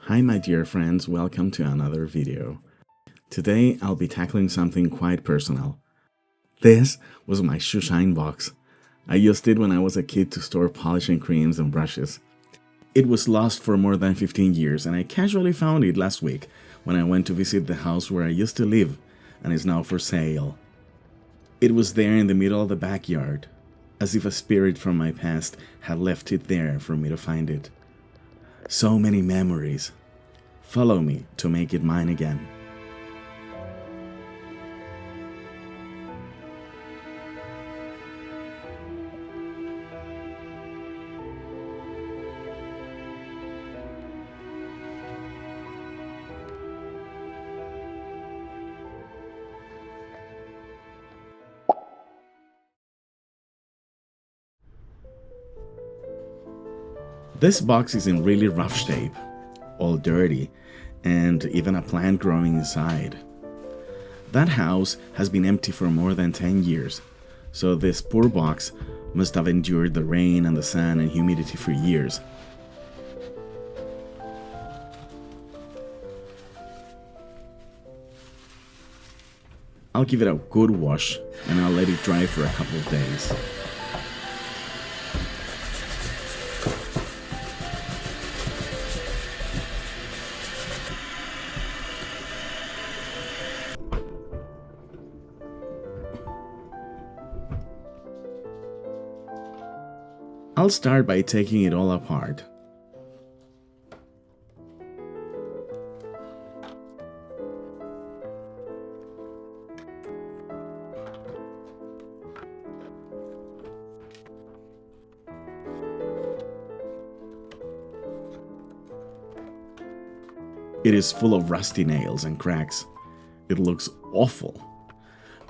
Hi my dear friends, welcome to another video. Today I'll be tackling something quite personal. This was my shoe shine box. I used it when I was a kid to store polishing creams and brushes. It was lost for more than 15 years and I casually found it last week when I went to visit the house where I used to live and is now for sale. It was there in the middle of the backyard, as if a spirit from my past had left it there for me to find it. So many memories. Follow me to make it mine again. This box is in really rough shape, all dirty, and even a plant growing inside. That house has been empty for more than 10 years, so this poor box must have endured the rain and the sun and humidity for years. I'll give it a good wash and I'll let it dry for a couple of days. I'll start by taking it all apart. It is full of rusty nails and cracks. It looks awful.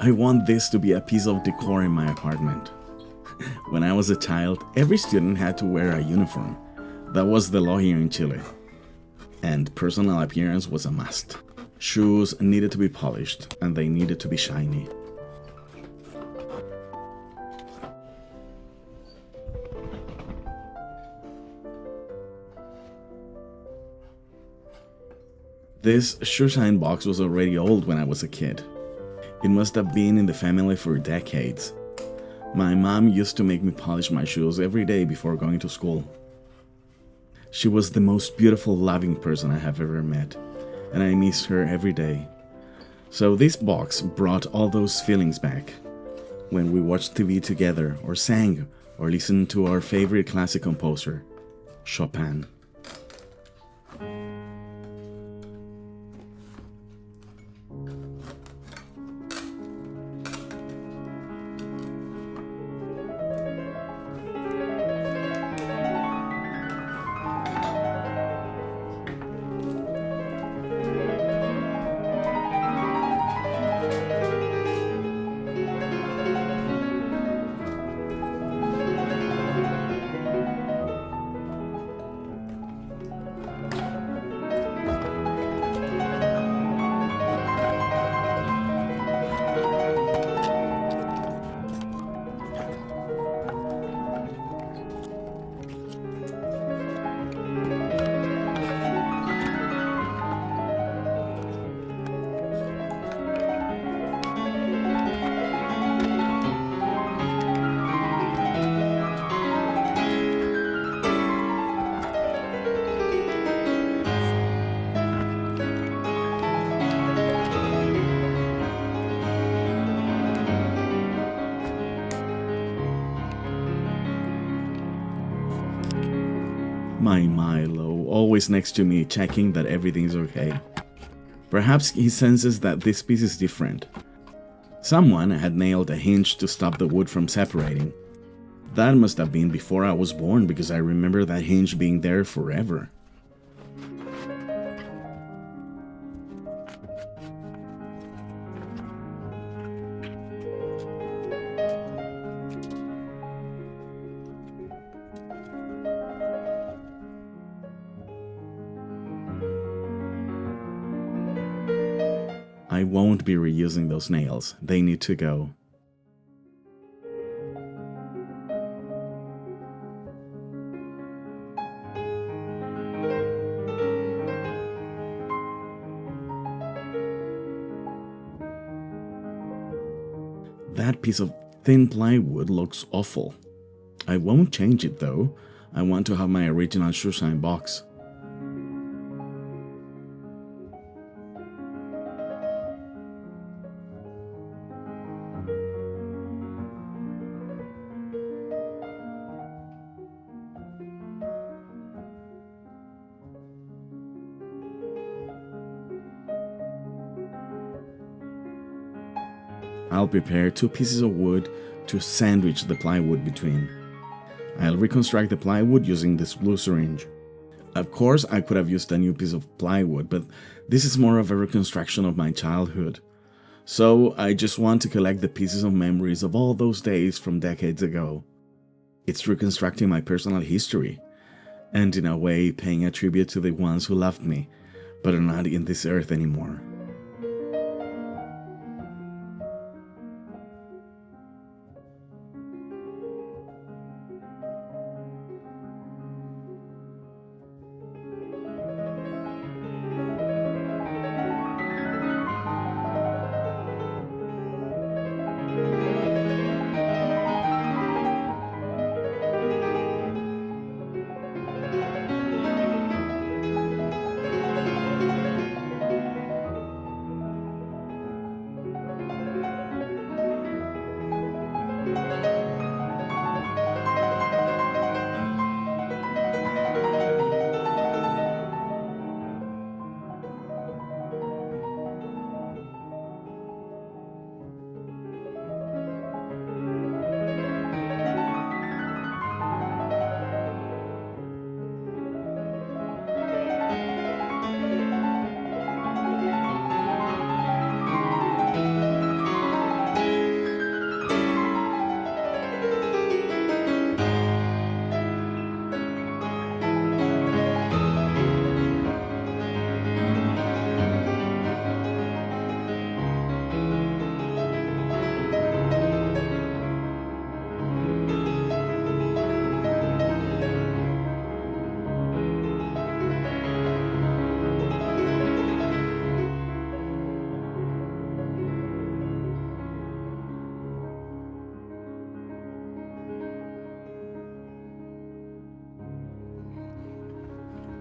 I want this to be a piece of decor in my apartment. When I was a child, every student had to wear a uniform. That was the law here in Chile. And personal appearance was a must. Shoes needed to be polished, and they needed to be shiny. This shoe shine box was already old when I was a kid. It must have been in the family for decades. My mom used to make me polish my shoes every day before going to school. She was the most beautiful, loving person I have ever met, and I miss her every day. So this box brought all those feelings back. When we watched TV together, or sang, or listened to our favorite classic composer, Chopin. My Milo, always next to me, checking that everything's okay. Perhaps he senses that this piece is different. Someone had nailed a hinge to stop the wood from separating. That must have been before I was born because I remember that hinge being there forever. I won't be reusing those nails. They need to go. that piece of thin plywood looks awful. I won't change it though. I want to have my original shoeshine box. I'll prepare 2 pieces of wood to sandwich the plywood between. I'll reconstruct the plywood using this glue syringe. Of course, I could have used a new piece of plywood, but this is more of a reconstruction of my childhood. So I just want to collect the pieces of memories of all those days from decades ago. It's reconstructing my personal history, and in a way paying a tribute to the ones who loved me, but are not in this earth anymore.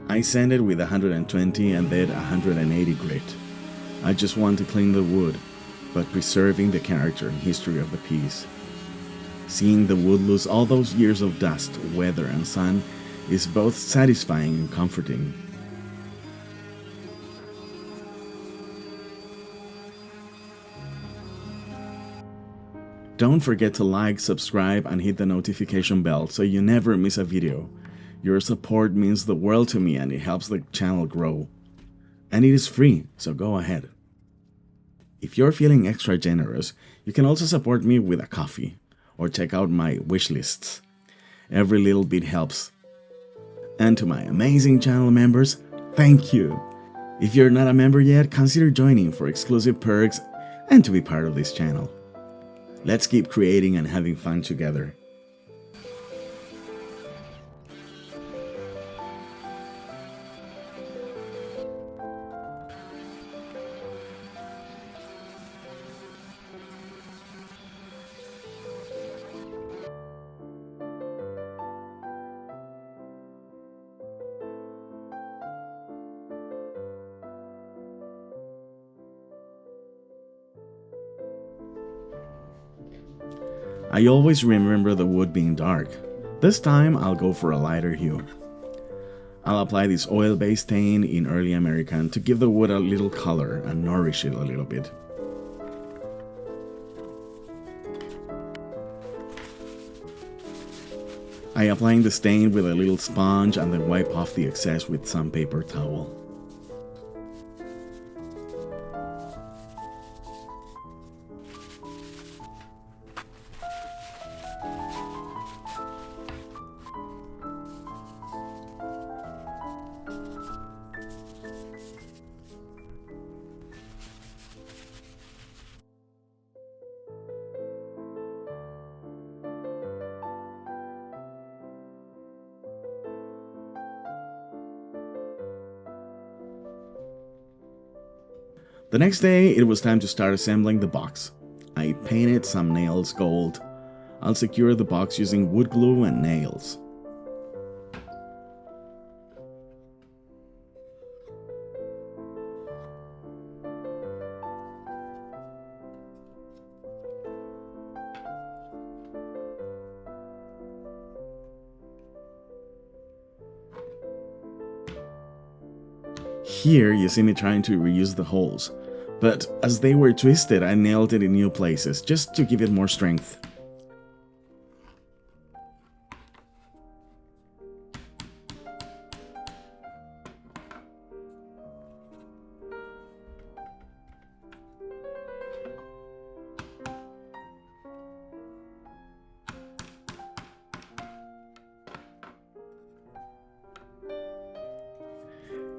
I sanded with 120 and then 180 grit. I just want to clean the wood, but preserving the character and history of the piece. Seeing the wood lose all those years of dust, weather, and sun is both satisfying and comforting. Don't forget to like, subscribe, and hit the notification bell so you never miss a video. Your support means the world to me and it helps the channel grow. And it is free, so go ahead. If you're feeling extra generous, you can also support me with a coffee or check out my wish lists. Every little bit helps. And to my amazing channel members, thank you. If you're not a member yet, consider joining for exclusive perks and to be part of this channel. Let's keep creating and having fun together. I always remember the wood being dark. This time I'll go for a lighter hue. I'll apply this oil-based stain in early American to give the wood a little color and nourish it a little bit. I apply the stain with a little sponge and then wipe off the excess with some paper towel. The next day, it was time to start assembling the box. I painted some nails gold. I'll secure the box using wood glue and nails. Here you see me trying to reuse the holes, but as they were twisted, I nailed it in new places just to give it more strength.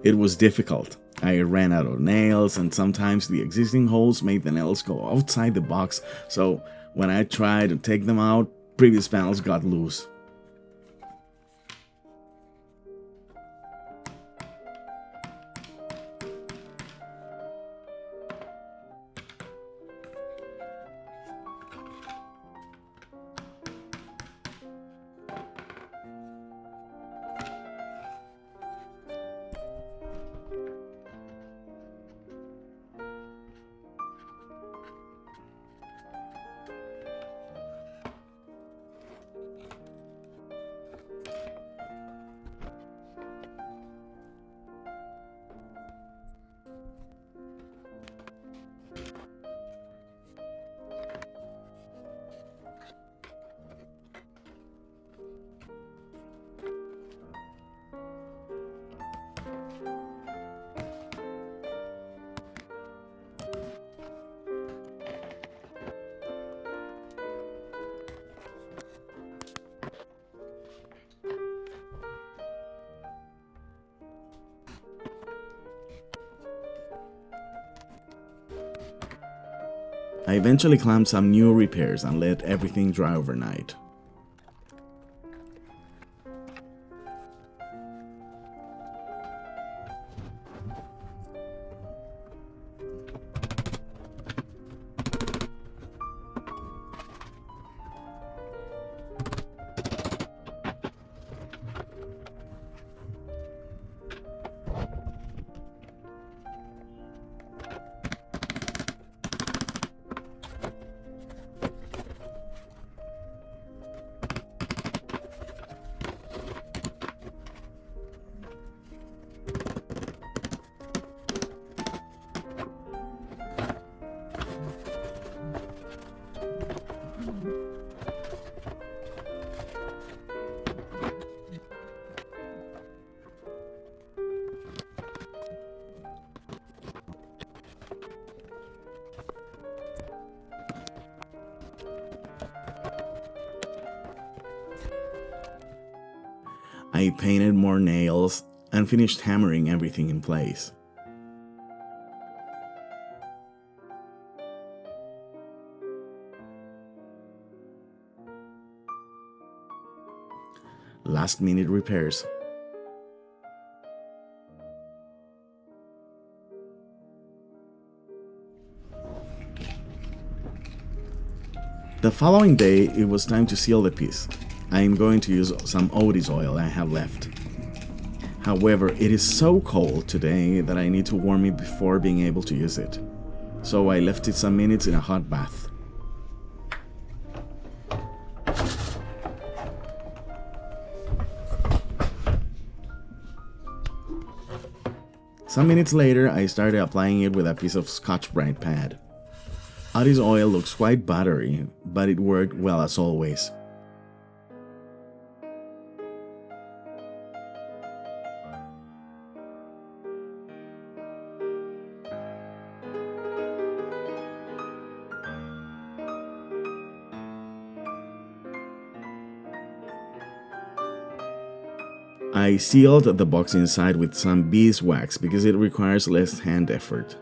It was difficult. I ran out of nails, and sometimes the existing holes made the nails go outside the box, so when I tried to take them out, previous panels got loose. I eventually clamped some new repairs and let everything dry overnight. I painted more nails and finished hammering everything in place. Last minute repairs. The following day, it was time to seal the piece. I am going to use some Otis oil I have left. However, it is so cold today that I need to warm it before being able to use it. So I left it some minutes in a hot bath. Some minutes later, I started applying it with a piece of Scotch-Brite pad. Otis oil looks quite buttery, but it worked well as always. I sealed the box inside with some beeswax because it requires less hand effort.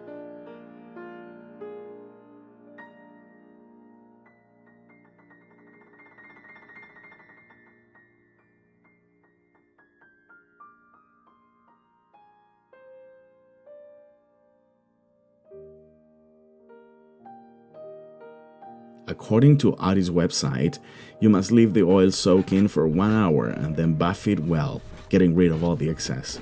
According to Audi's website, you must leave the oil soak in for 1 hour and then buff it well, getting rid of all the excess.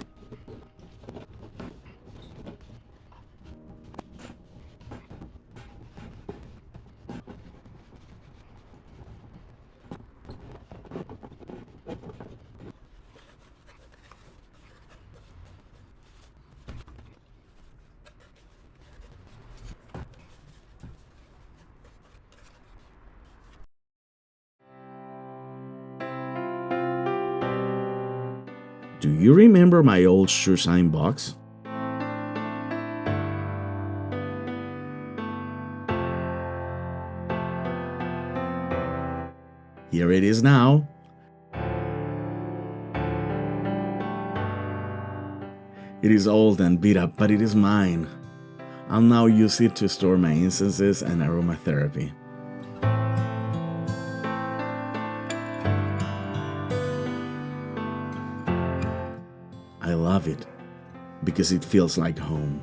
Do you remember my old shoeshine box? Here it is now. It is old and beat up, but it is mine. I'll now use it to store my incenses and aromatherapy. I love it because it feels like home.